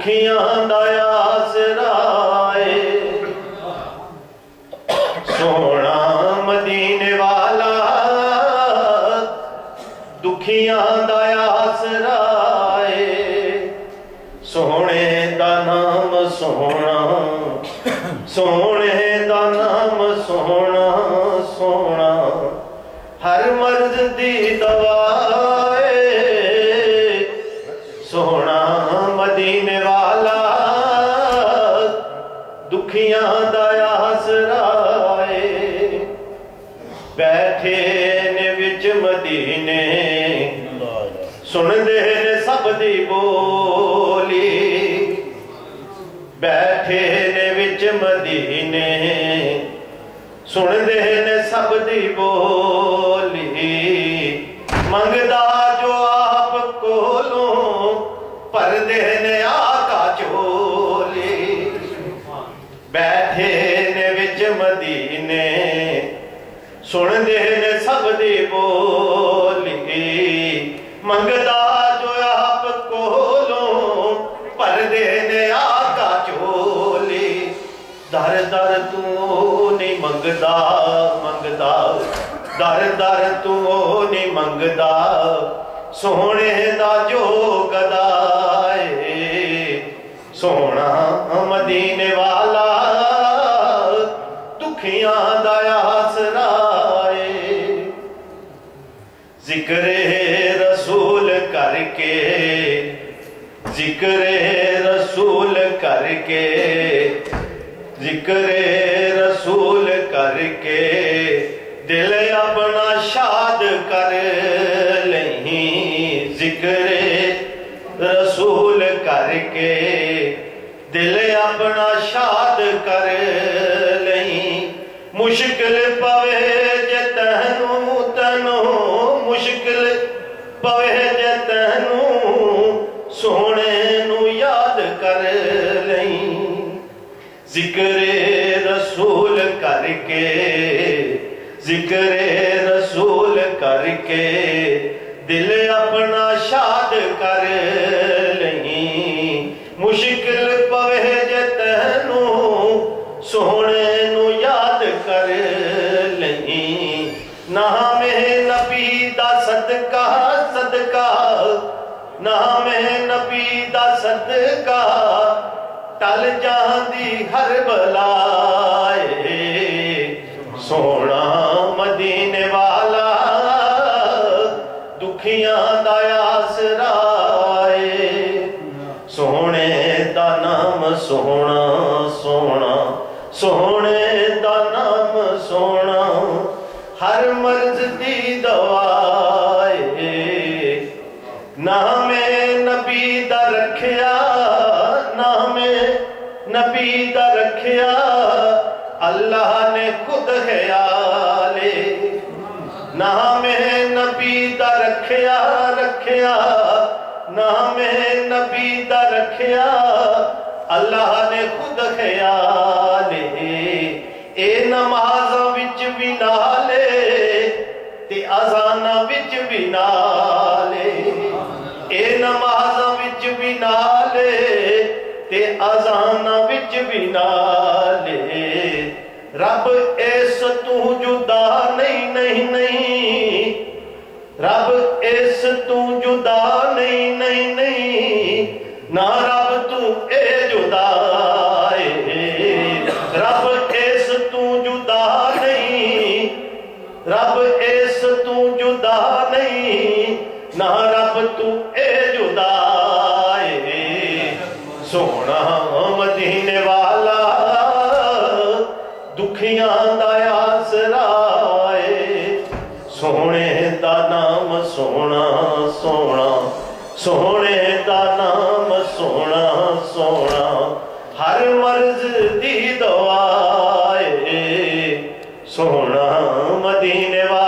दुखियां दा आसरा है, सोना मदीने वाला दुखियां दा आसरा है। सोने दा नाम सोना, सोने दा नाम सोना, सोना हर मर्ज दी दवा है। सोना मदीने वाला दुखियां दा आसरा है। बैठे ने विच मदीने सुनदे ने सब दी बोली। बैठे ने विच मदीने सुनदे ने सब दी बोली। मंगदा जो आप कोलों परदे ने आका चोली। बैठे ने विच मदीने सुनदे ने सब दी बोली। मंगदा जो आप कोलों परदे ने आका चोली। दर दर तू नहीं मंगदा मंगदा, दर दर तू नहीं मंगदा, सोने दा जो गदा है। सोना मदीने वाला दुखियां दा आसरा है। जिक्रे रसूल करके, जिक्रे रसूल करके, जिक्रे रसूल करके दिल अपना शाद कर लहीं। जिक्रे रसूल करके दिल अपना शाद कर लहीं। मुश्किल पवे जे तैनू तैनू, मुश्किल पवे जे तैनू सोने नू याद कर लहीं। जिक्रे रसूल करके, जिक्रे रसूल करके दिल अपना शाद कर लहीं। मुश्किल पवे जे तैनू सोने नू याद कर लहीं। नामे नबी दा सदका सदका, नामे नबी दा सदका टल जांदी हर बलाए। सोना मदीने वाला दुखियां दा आसरा है। सोने दा नाम सोना, सोना सोने दा नाम सोना हर मर्ज दी दवा है। नामे नबी दा रखिया, नामे नबी दा रखिया अल्लाह ने खुद ख्याले। नामे नबी दा रखिया रखिया, नामे नबी दा रखिया अल्लाह ने खुद ख्याले। ए नमाज़ विच भी नाले ते अज़ाना विच भी नाले। ए नमाज़ विच भी नाले ते अज़ाना विच भी नाले। रब इस तू जुदा नहीं नहीं नहीं, रब इस तू जुदा नहीं नहीं नहीं, ना रब तू ए जुदा है। रब इस तू जुदा नहीं, रब इस तू जुदा नहीं, ना रब तू ए जुदा है। सोना मदीने वाला दुखियां दा आसरा है। सोने दा नाम सोना, सोना सोने दा नाम सोना, सोना हर मर्ज दी दवा है। सोना मदीने वाला